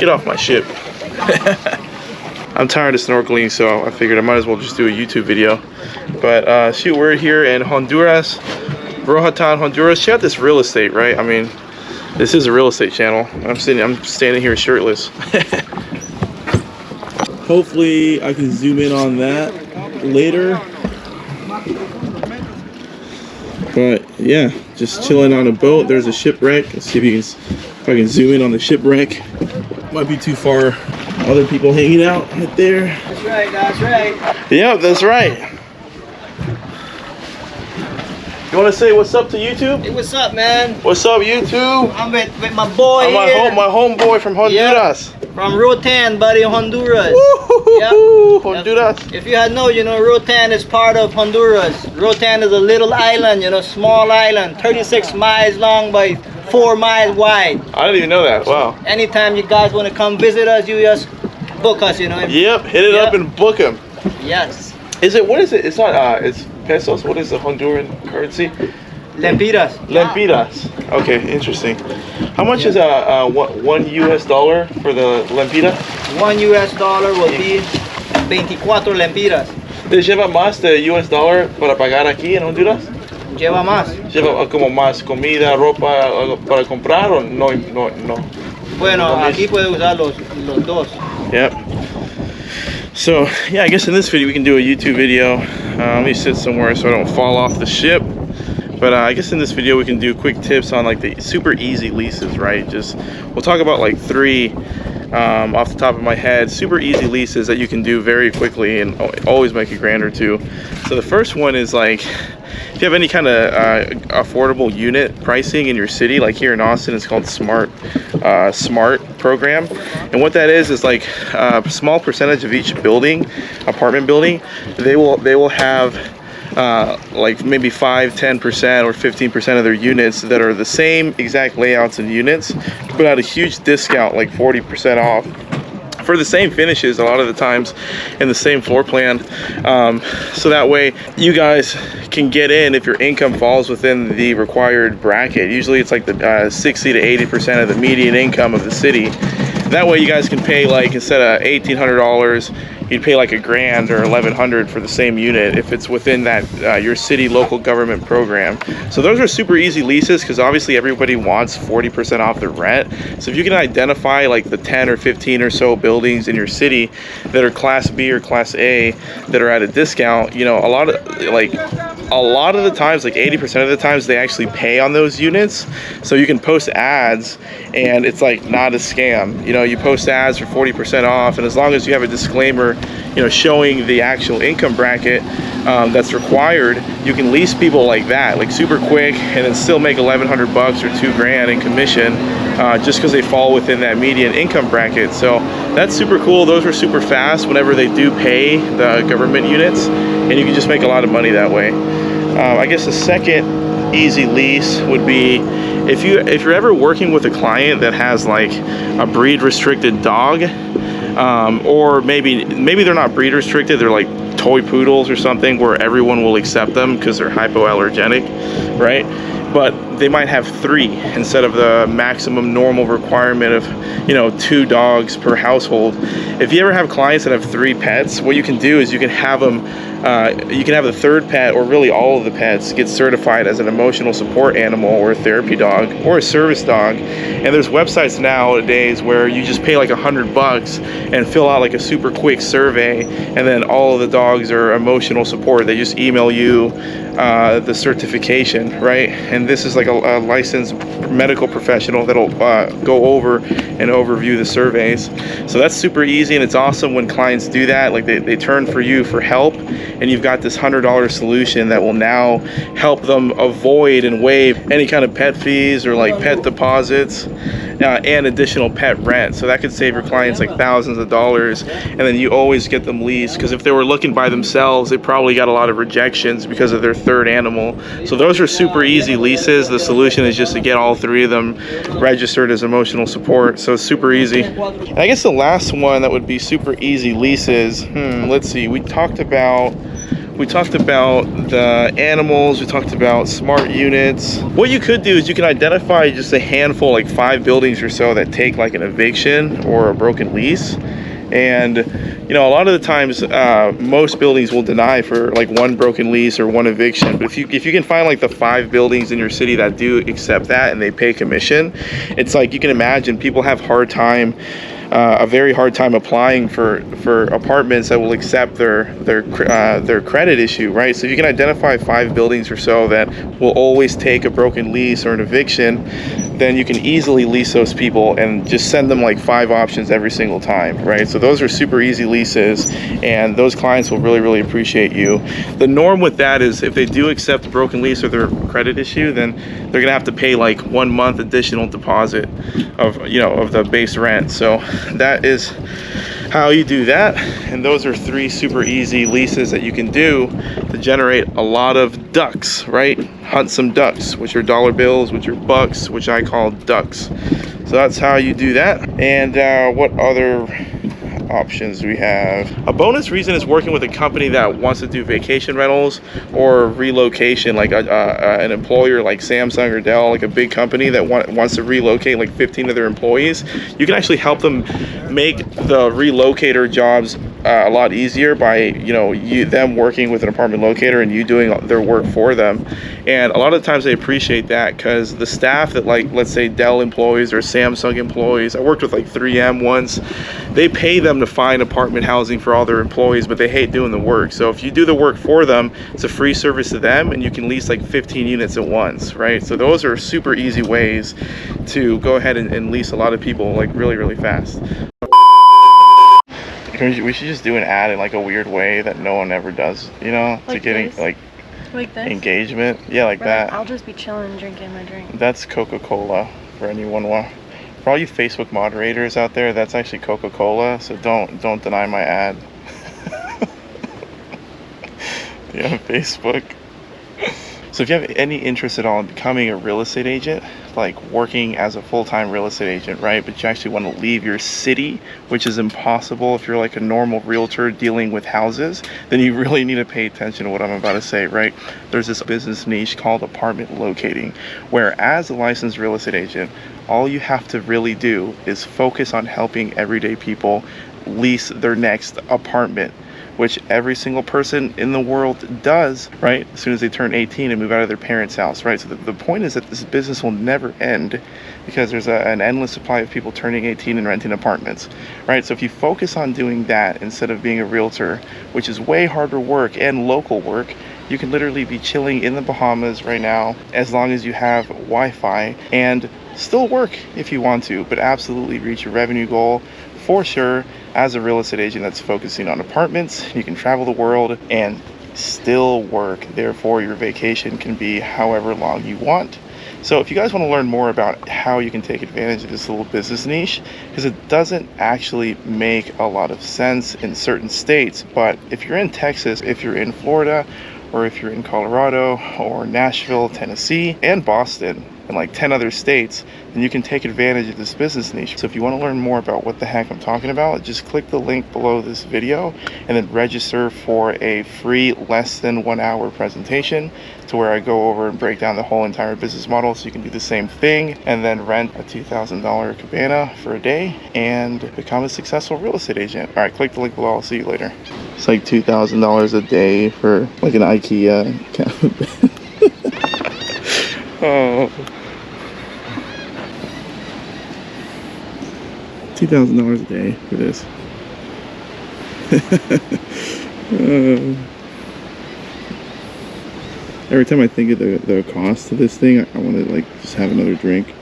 Get off my ship. I'm tired of snorkeling, so I figured I might as well just do a YouTube video. But shoot, we're here in Honduras, Roatan, Honduras. Check out this real estate, right? I mean, this is a real estate channel. I'm standing here shirtless. Hopefully I can zoom in on that later. But yeah, just chilling on a boat. There's a shipwreck. Let's see if I can zoom in on the shipwreck. Might be too far. Other people hanging out right there. That's right, that's right. Yeah, that's right. You want to say what's up to YouTube? Hey, what's up, man? What's up, YouTube? I'm with my boy I'm my homeboy from Honduras. Yep. From Roatan, buddy, Honduras. Yep. Honduras. If you had known, you know, Roatan is part of Honduras. Roatan is a little island, you know, small island, 36 miles long by 4 miles wide. I didn't even know that. Wow. Anytime you guys want to come visit us, you just book us, you know. Yep, hit it up and book them. Yes. What is it? It's not, it's pesos. What is the Honduran currency? Lempiras. Lempiras. Okay, interesting. How much is $1 US for the lempira? $1 US will be 24 lempiras. ¿Te lleva más de US dollar para pagar aquí en Honduras? Lleva más. ¿Lleva como más comida, ropa para comprar o no? Bueno, aquí puede usar los dos. Yep. So, yeah, I guess in this video we can do a YouTube video. Let me sit somewhere so I don't fall off the ship. But I guess in this video we can do quick tips on like the super easy leases, right? We'll talk about like 3 off the top of my head, super easy leases that you can do very quickly and always make $1,000 or $2,000. So the first one is like, if you have any kind of affordable unit pricing in your city, like here in Austin, it's called SMART program. And what that is like a small percentage of each apartment building, they will have like maybe 5-10% or 15% of their units that are the same exact layouts and units, but at a huge discount, like 40% off for the same finishes a lot of the times in the same floor plan. So that way you guys can get in if your income falls within the required bracket. Usually it's like the 60 to 80% of the median income of the city. That way you guys can pay, like, instead of $1,800, you'd pay like $1,000 or $1,100 for the same unit if it's within that your city local government program. So those are super easy leases because obviously everybody wants 40% off their rent. So if you can identify like the 10 or 15 or so buildings in your city that are Class B or Class A that are at a discount, you know, a lot of the times, like 80% of the times, they actually pay on those units. So you can post ads and it's like not a scam. You know, you post ads for 40% off, and as long as you have a disclaimer, you know, showing the actual income bracket that's required, you can lease people like that, like super quick, and then still make $1,100 or $2,000 in commission just because they fall within that median income bracket. So that's super cool. Those are super fast whenever they do pay the government units, and you can just make a lot of money that way. I guess the second easy lease would be if you're ever working with a client that has like a breed restricted dog, or maybe they're not breed restricted, they're like toy poodles or something where everyone will accept them because they're hypoallergenic, right? But they might have 3 instead of the maximum normal requirement of, you know, 2 dogs per household. If you ever have clients that have 3 pets, what you can do is you can have them, you can have the 3rd pet, or really all of the pets, get certified as an emotional support animal or a therapy dog or a service dog. And there's websites nowadays where you just pay like $100 and fill out like a super quick survey, and then all of the dogs are emotional support. They just email you the certification, right? And this is like a licensed medical professional that'll go over and overview the surveys. So that's super easy, and it's awesome when clients do that. Like they turn for you for help, and you've got this $100 solution that will now help them avoid and waive any kind of pet fees or like pet deposits and additional pet rent. So that could save your clients like thousands of dollars, and then you always get them leased, because if they were looking by themselves, they probably got a lot of rejections because of their 3rd animal. So those are super easy leases. The solution is just to get all 3 of them registered as emotional support. So it's super easy. And I guess the last one that would be super easy leases, let's see, we talked about We talked about the animals, we talked about smart units. What you could do is you can identify just a handful, like 5 buildings or so that take like an eviction or a broken lease. And you know, a lot of the times most buildings will deny for like 1 broken lease or 1 eviction, but if you can find like the 5 buildings in your city that do accept that and they pay commission, it's like, you can imagine people have a very hard time applying for apartments that will accept their credit issue, right? So if you can identify 5 buildings or so that will always take a broken lease or an eviction, then you can easily lease those people and just send them like 5 options every single time, right? So those are super easy leases, and those clients will really appreciate you. The norm with that is if they do accept a broken lease or their credit issue, then they're gonna have to pay like 1 month additional deposit of, you know, of the base rent. So that is how you do that. And those are 3 super easy leases that you can do to generate a lot of ducks, right? Hunt some ducks, which are dollar bills, which are bucks, which I call ducks. So that's how you do that. And what other options do we have? A bonus reason is working with a company that wants to do vacation rentals or relocation, like an employer like Samsung or Dell, like a big company that wants to relocate like 15 of their employees. You can actually help them make the relocator jobs a lot easier by, you know, them working with an apartment locator and you doing their work for them. And a lot of times they appreciate that, because the staff that, like, let's say Dell employees or Samsung employees, I worked with like 3M once, they pay them to find apartment housing for all their employees, but they hate doing the work. So if you do the work for them, it's a free service to them, and you can lease like 15 units at once, right? So those are super easy ways to go ahead and lease a lot of people like really fast. We should just do an ad in like a weird way that no one ever does, you know, like to getting this? Like this? Engagement. Yeah, like that. I'll just be chilling, drinking my drink. That's Coca-Cola for anyone. For all you Facebook moderators out there, that's actually Coca-Cola, so don't deny my ad. Yeah, on Facebook. So if you have any interest at all in becoming a real estate agent, like working as a full-time real estate agent, right, but you actually want to leave your city, which is impossible if you're like a normal realtor dealing with houses, then you really need to pay attention to what I'm about to say, right? There's this business niche called apartment locating, where as a licensed real estate agent, all you have to really do is focus on helping everyday people lease their next apartment, which every single person in the world does, right? As soon as they turn 18 and move out of their parents' house, right? So the point is that this business will never end, because there's an endless supply of people turning 18 and renting apartments, right? So if you focus on doing that instead of being a realtor, which is way harder work and local work, you can literally be chilling in the Bahamas right now as long as you have Wi-Fi, and still work if you want to, but absolutely reach your revenue goal for sure. As a real estate agent that's focusing on apartments, you can travel the world and still work. Therefore, your vacation can be however long you want. So if you guys want to learn more about how you can take advantage of this little business niche, because it doesn't actually make a lot of sense in certain states, but if you're in Texas, if you're in Florida, or if you're in Colorado or Nashville, Tennessee, and Boston, and like 10 other states, then you can take advantage of this business niche. So if you want to learn more about what the heck I'm talking about, just click the link below this video and then register for a free less than 1 hour presentation to where I go over and break down the whole entire business model, so you can do the same thing and then rent a $2,000 cabana for a day and become a successful real estate agent. All right, click the link below. I'll see you later. It's like $2,000 a day for like an IKEA cabin. Oh. $2,000 a day for this. Every time I think of the cost of this thing, I want to like just have another drink.